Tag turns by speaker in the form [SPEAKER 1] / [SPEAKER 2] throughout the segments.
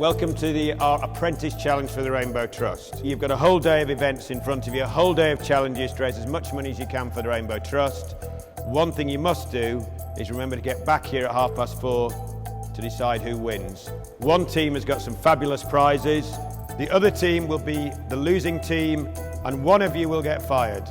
[SPEAKER 1] Welcome to our Apprentice Challenge for the Rainbow Trust. You've got a whole day of events in front of you, a whole day of challenges to raise as much money as you can for the Rainbow Trust. One thing you must do is remember to get back here at 4:30 to decide who wins. One team has got some fabulous prizes, the other team will be the losing team, and one of you will get fired.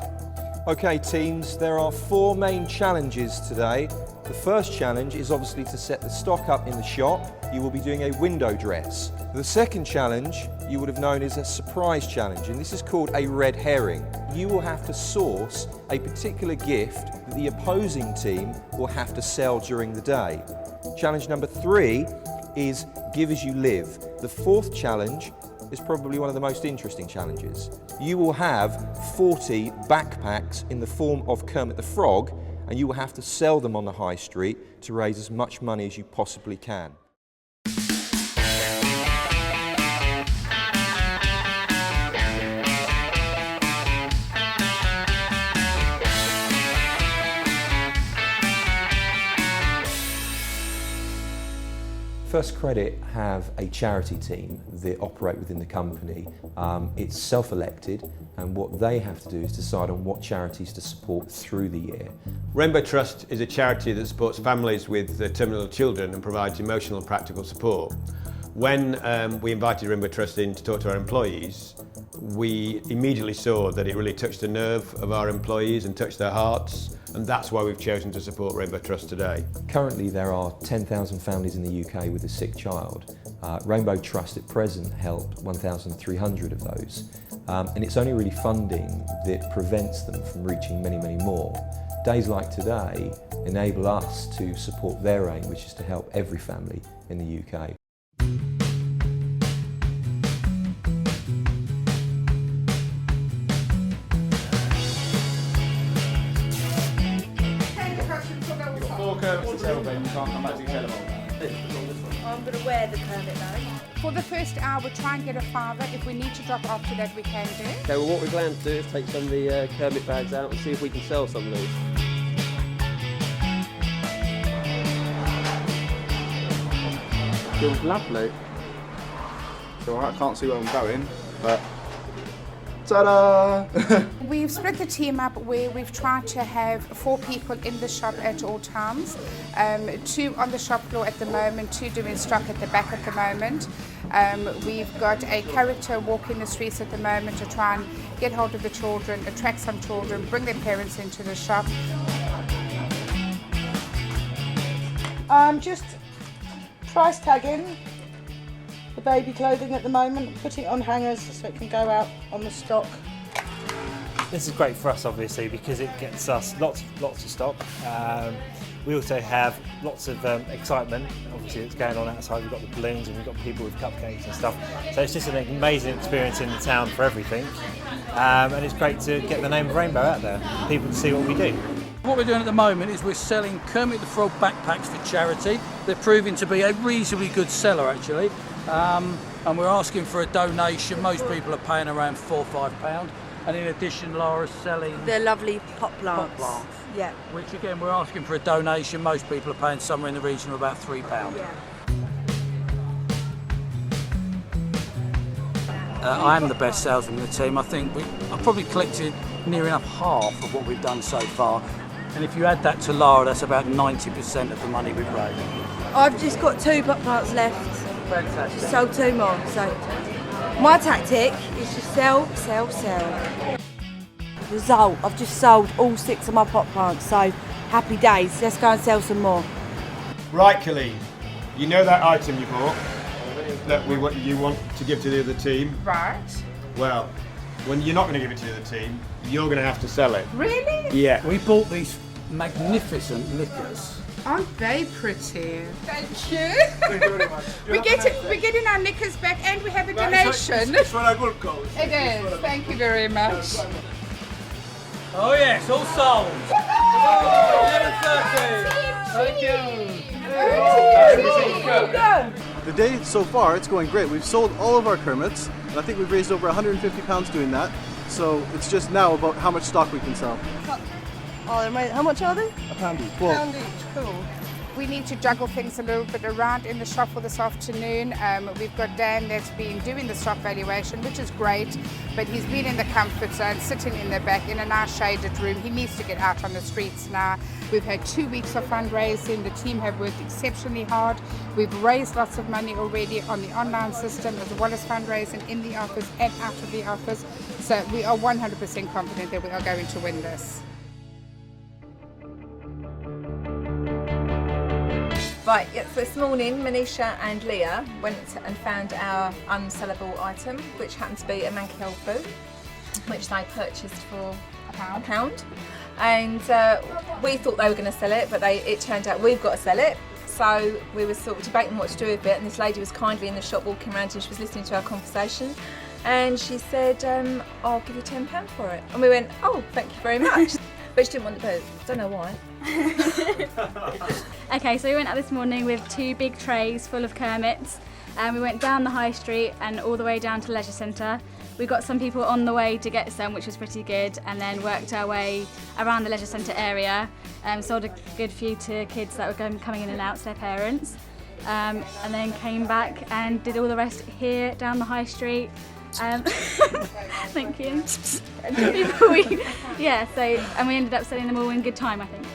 [SPEAKER 2] Okay teams, there are 4 main challenges today. The first challenge is obviously to set the stock up in the shop. You will be doing a window dress. The second challenge you would have known as a surprise challenge, and this is called a red herring. You will have to source a particular gift that the opposing team will have to sell during the day. Challenge number 3 is give as you live. The fourth challenge is probably one of the most interesting challenges. You will have 40 backpacks in the form of Kermit the Frog, and you will have to sell them on the high street to raise as much money as you possibly can. First Credit have a charity team that operate within the company. It's self-elected, and what they have to do is decide on what charities to support through the year.
[SPEAKER 1] Rainbow Trust is a charity that supports families with terminal children and provides emotional and practical support. When we invited Rainbow Trust in to talk to our employees, we immediately saw that it really touched the nerve of our employees and touched their hearts, and that's why we've chosen to support Rainbow Trust today.
[SPEAKER 2] Currently there are 10,000 families in the UK with a sick child. Rainbow Trust at present help 1,300 of those, and it's only really funding that prevents them from reaching many, many more. Days like today enable us to support their aim, which is to help every family in the UK.
[SPEAKER 3] I'm going to wear the Kermit though.
[SPEAKER 4] For the first hour, we'll try and get a fiver. If we need to drop after that, we can do.
[SPEAKER 5] Okay, well what we plan to do is take some of the Kermit bags out and see if we can sell some of these.
[SPEAKER 6] Feels lovely. So I can't see where I'm going, but ta-da!
[SPEAKER 4] We've split the team up where we've tried to have 4 people in the shop at all times. 2 on the shop floor at the moment, 2 doing stock at the back at the moment. We've got a character walking the streets at the moment to try and get hold of the children, attract some children, bring their parents into the shop.
[SPEAKER 3] Just price tagging the baby clothing at the moment, putting it on hangers so it can go out on the stock.
[SPEAKER 7] This is great for us obviously because it gets us lots of stock. We also have lots of excitement, obviously it's going on outside. We've got the balloons and we've got people with cupcakes and stuff. So it's just an amazing experience in the town for everything. And it's great to get the name of Rainbow out there, people to see what we do.
[SPEAKER 8] What we're doing at the moment is we're selling Kermit the Frog backpacks for charity. They're proving to be a reasonably good seller actually. And we're asking for a donation. Most people are paying around £4 or £5. And in addition, Laura's selling...
[SPEAKER 3] They're lovely pot plants.
[SPEAKER 8] Pot plants.
[SPEAKER 3] Yeah.
[SPEAKER 8] Which again, we're asking for a donation. Most people are paying somewhere in the region of about £3.
[SPEAKER 3] Yeah.
[SPEAKER 8] I am the best salesman in the team. I think I've probably collected near enough half of what we've done so far. And if you add that to Laura, that's about 90% of the money we've raised.
[SPEAKER 3] I've just got 2 pot plants left.
[SPEAKER 8] Fantastic.
[SPEAKER 3] Sold 2 more. So my tactic is to sell, sell, sell. Result, I've just sold all 6 of my pot plants, so happy days. Let's go and sell some more.
[SPEAKER 1] Right, Colleen, you know that item you bought that you want to give to the other team?
[SPEAKER 4] Right.
[SPEAKER 1] Well, when you're not going to give it to the other team, you're going to have to sell it.
[SPEAKER 4] Really?
[SPEAKER 1] Yeah.
[SPEAKER 8] We bought these magnificent liquors.
[SPEAKER 4] Aren't they pretty? Thank you.
[SPEAKER 6] Thank you very much.
[SPEAKER 4] We're getting our knickers back and we have a donation.
[SPEAKER 6] It's for a good cause.
[SPEAKER 4] It is. Thank you very much.
[SPEAKER 8] Oh yes, all sold. 11:30.
[SPEAKER 4] Thank you.
[SPEAKER 9] The day so far, it's going great. We've sold all of our Kermits, and I think we've raised over £150 doing that. So it's just now about how much stock we can sell.
[SPEAKER 3] Oh, how much are they?
[SPEAKER 9] £1 each.
[SPEAKER 3] £1 each, cool.
[SPEAKER 4] We need to juggle things a little bit around in the shop for this afternoon. We've got Dan that's been doing the stock valuation, which is great, but he's been in the comfort zone, sitting in the back in a nice shaded room. He needs to get out on the streets now. We've had 2 weeks of fundraising. The team have worked exceptionally hard. We've raised lots of money already on the online system, as well as fundraising in the office and out of the office. So we are 100% confident that we are going to win this.
[SPEAKER 10] Right, yeah, so this morning Manisha and Leah went and found our unsellable item, which happened to be a Mankiel food, which they purchased for a pound. And we thought they were going to sell it, but it turned out we've got to sell it. So we were sort of debating what to do with it, and this lady was kindly in the shop walking around and she was listening to our conversation. And she said, I'll give you £10 for it. And we went, oh, thank you very much. But she didn't want the boot. Don't know why.
[SPEAKER 11] Okay, so we went out this morning with 2 big trays full of Kermits, and we went down the high street and all the way down to Leisure Centre. We got some people on the way to get some, which was pretty good, and then worked our way around the Leisure Centre area. Sold a good few to kids that were coming in and out to their parents, and then came back and did all the rest here down the high street. Thank you. And we ended up selling them all in good time, I think.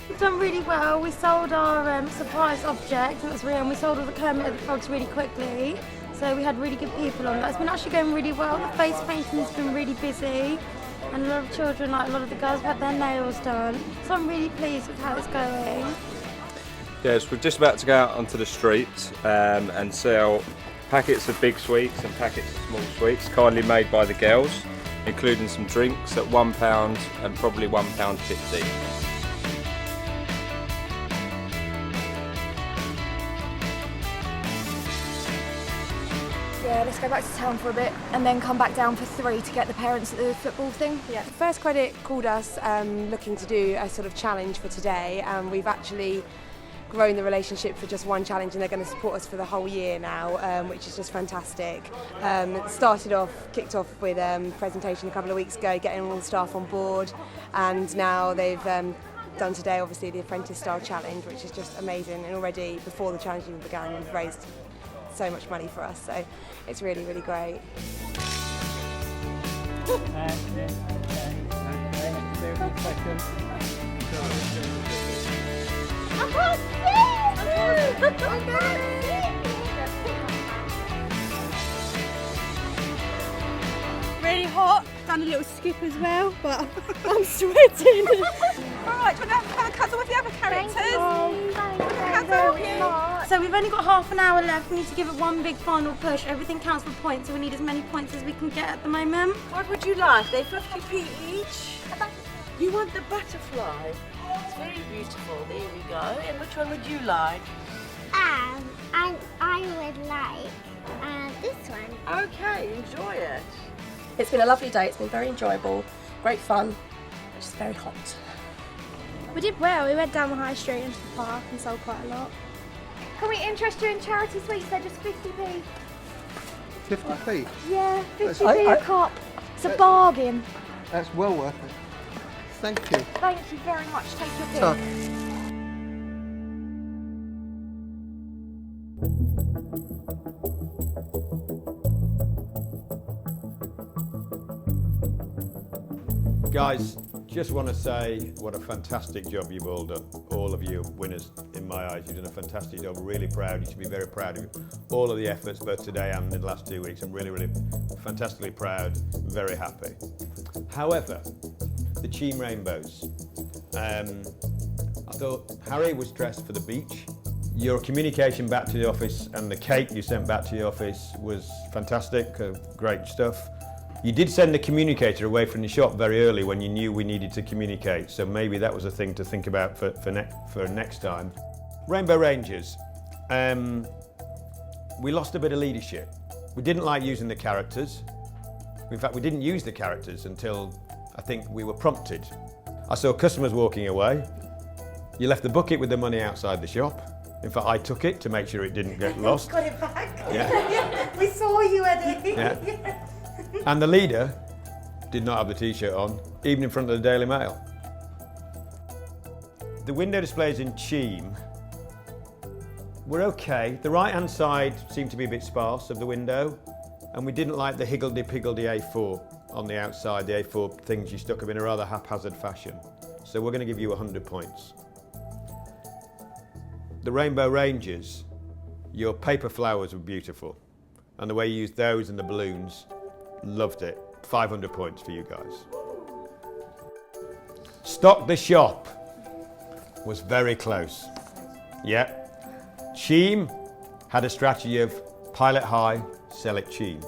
[SPEAKER 12] We've done really well. We sold our surprise object, and that's real, and we sold all the Kermit the Frogs really quickly. So we had really good people on that. It's been actually going really well. The face painting has been really busy, and a lot of children, like a lot of the girls, have had their nails done. So I'm really pleased with how it's going.
[SPEAKER 13] Yes, we're just about to go out onto the streets and sell packets of big sweets and packets of small sweets, kindly made by the girls, including some drinks at £1 and probably £1.50.
[SPEAKER 14] Yeah, let's go back to town for a bit and then come back down for 3 to get the parents at the football thing.
[SPEAKER 3] Yeah. First Credit called us looking to do a sort of challenge for today, and we've actually grown the relationship for just one challenge, and they're going to support us for the whole year now, which is just fantastic. Kicked off with a presentation a couple of weeks ago, getting all the staff on board, and now they've done today obviously the apprentice style challenge, which is just amazing, and already before the challenge even began we've raised so much money for us, so it's really, really great.
[SPEAKER 15] Really hot, done a little skip as well, but I'm sweating.
[SPEAKER 10] Alright, do you want to have a cuddle with the other characters?
[SPEAKER 12] So we've only got half an hour left. We need to give it one big final push. Everything counts for points, so we need as many points as we can get at the moment.
[SPEAKER 16] What would you like? They're 50p each. You want the butterfly? It's very beautiful. There we go. And which one would you like?
[SPEAKER 17] I would like this one.
[SPEAKER 16] Okay, enjoy it.
[SPEAKER 18] It's been a lovely day. It's been very enjoyable, great fun. It's just very hot.
[SPEAKER 12] We did well. We went down the high street into the park and sold quite a lot.
[SPEAKER 17] Can we interest you in charity sweets? They're just 50p.
[SPEAKER 9] 50p?
[SPEAKER 17] Yeah, 50p a cup. It's a bargain.
[SPEAKER 9] That's well worth it. Thank you.
[SPEAKER 17] Thank you very much. Take your pick.
[SPEAKER 9] Ta.
[SPEAKER 1] Guys, just want to say what a fantastic job you've all done. All of you winners, in my eyes, you've done a fantastic job. Really proud. You should be very proud of all of the efforts, both today and in the last 2 weeks. I'm really, really fantastically proud, very happy. However, the Cheam Rainbows. I thought Harry was dressed for the beach. Your communication back to the office and the cake you sent back to the office was fantastic, great stuff. You did send the communicator away from the shop very early when you knew we needed to communicate, so maybe that was a thing to think about for next time. Rainbow Rangers, we lost a bit of leadership. We didn't like using the characters. In fact, we didn't use the characters until I think we were prompted. I saw customers walking away. You left the bucket with the money outside the shop. In fact, I took it to make sure it didn't get lost.
[SPEAKER 12] Got it back.
[SPEAKER 1] Yeah.
[SPEAKER 12] We saw you, Eddie.
[SPEAKER 1] Yeah. And the leader did not have the t-shirt on, even in front of the Daily Mail. The window displays in Cheam We're okay. The right-hand side seemed to be a bit sparse of the window, and we didn't like the higgledy-piggledy A4 on the outside, the A4 things you stuck them in a rather haphazard fashion. So we're going to give you 100 points. The Rainbow Rangers, your paper flowers were beautiful, and the way you used those and the balloons, loved it. 500 points for you guys. Stock the Shop was very close. Yeah. Cheam had a strategy of pilot high, sell it cheap.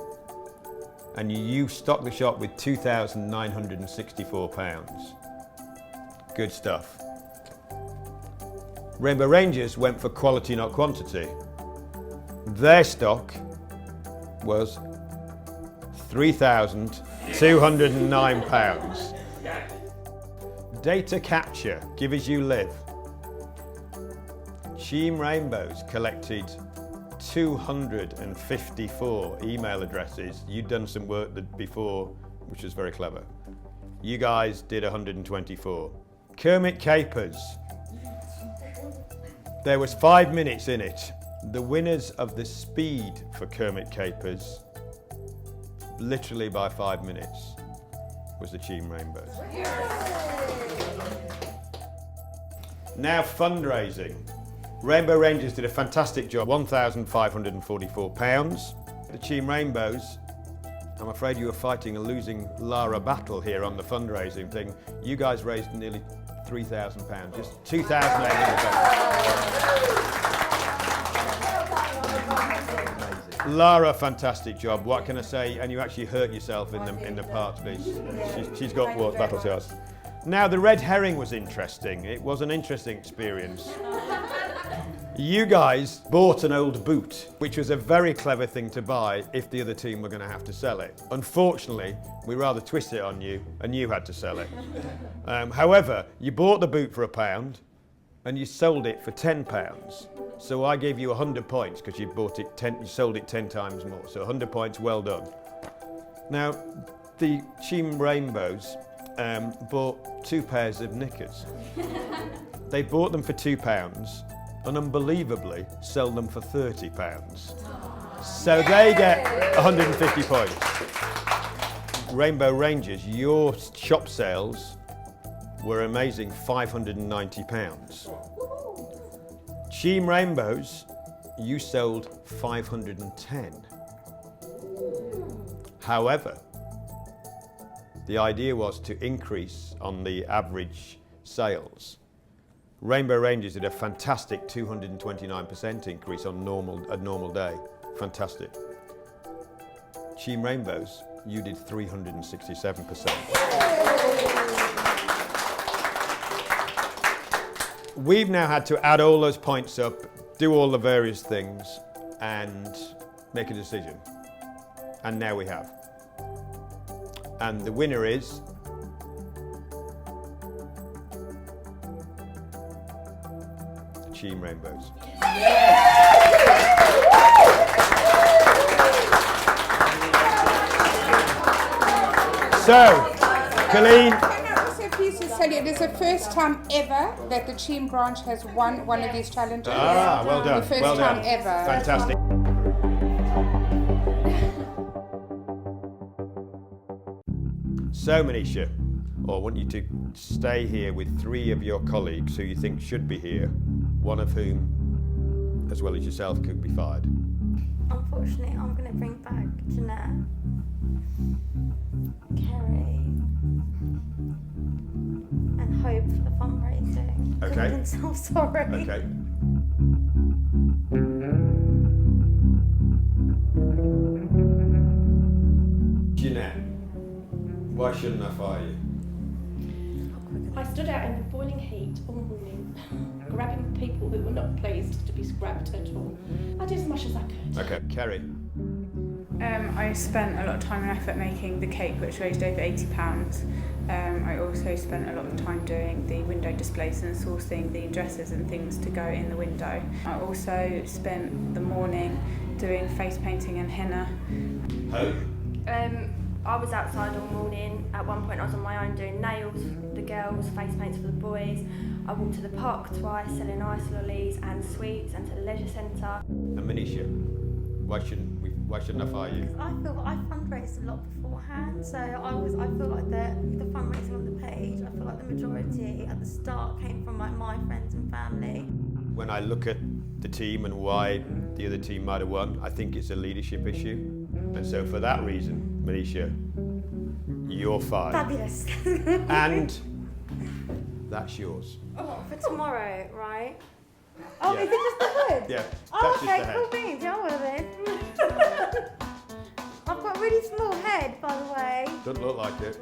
[SPEAKER 1] And you stocked the shop with £2,964. Good stuff. Rainbow Rangers went for quality, not quantity. Their stock was £3,209. Data capture, give as you live. Cheam Rainbows collected 254 email addresses. You'd done some work before, which was very clever. You guys did 124. Kermit Capers. There was 5 minutes in it. The winners of the speed for Kermit Capers, literally by 5 minutes, was the Cheam Rainbows. Now fundraising. Rainbow Rangers did a fantastic job, £1,544. The Cheam Rainbows, I'm afraid you were fighting a losing Lara battle here on the fundraising thing. You guys raised nearly £3,000, just £2,800. Lara, fantastic job. What can I say? And you actually hurt yourself in the parts piece. She's got what battle to us. Now the red herring was interesting. It was an interesting experience. You guys bought an old boot, which was a very clever thing to buy if the other team were going to have to sell it. Unfortunately, we rather twisted it on you and you had to sell it. However, you bought the boot for £1 and you sold it for £10. So I gave you 100 points because you sold it 10 times more. So 100 points, well done. Now, the Cheam Rainbows bought 2 pairs of knickers. They bought them for £2 and unbelievably sell them for £30. So they get 150 points. Rainbow Rangers, your shop sales were amazing, £590. Cheam Rainbows, you sold 510. However, the idea was to increase on the average sales. Rainbow Rangers did a fantastic 229% increase on a normal day. Fantastic. Cheam Rainbows, you did 367%. We've now had to add all those points up, do all the various things, and make a decision. And now we have. And the winner is Cheam Rainbows. So, Colleen.
[SPEAKER 4] Can I also please just tell you, it is the first time ever that the Cheam branch has won one of these challenges.
[SPEAKER 1] Ah, well done.
[SPEAKER 4] The first
[SPEAKER 1] well
[SPEAKER 4] time
[SPEAKER 1] done.
[SPEAKER 4] ever.
[SPEAKER 1] Fantastic. So, Manisha, I want you to stay here with 3 of your colleagues who you think should be here, one of whom, as well as yourself, could be fired.
[SPEAKER 12] Unfortunately, I'm going to bring back Jeanette, Kerry, and Hope for the fundraising.
[SPEAKER 1] Okay.
[SPEAKER 12] I'm so sorry.
[SPEAKER 1] Okay. Jeanette, why shouldn't I fire you?
[SPEAKER 18] I stood out in the boiling heat all morning, grabbing people who were not pleased to be grabbed at all. I did as much as I could.
[SPEAKER 1] Okay, Kerry.
[SPEAKER 19] I spent a lot of time and effort making the cake, which raised over £80. I also spent a lot of time doing the window displays and sourcing the dresses and things to go in the window. I also spent the morning doing face painting and henna.
[SPEAKER 1] Hope.
[SPEAKER 17] I was outside all morning. At one point I was on my own doing nails for the girls, face paints for the boys. I walked to the park twice selling ice lollies and sweets, and to the leisure centre.
[SPEAKER 1] And Manisha, why shouldn't I fire you?
[SPEAKER 12] I feel I fundraised a lot beforehand, so I feel like the fundraising on the page, I feel like the majority at the start came from like my friends and family.
[SPEAKER 1] When I look at the team and why the other team might have won, I think it's a leadership issue. And so for that reason, Manisha, you're fired.
[SPEAKER 12] Fabulous.
[SPEAKER 1] And that's yours.
[SPEAKER 12] Oh, for tomorrow, right? Oh,
[SPEAKER 1] Yeah.
[SPEAKER 12] is it just the hood?
[SPEAKER 1] Yeah,
[SPEAKER 12] Oh,
[SPEAKER 1] that's just
[SPEAKER 12] okay,
[SPEAKER 1] the head.
[SPEAKER 12] cool beans. Yeah, well then. I've got a really small head, by the way.
[SPEAKER 1] Doesn't look like it.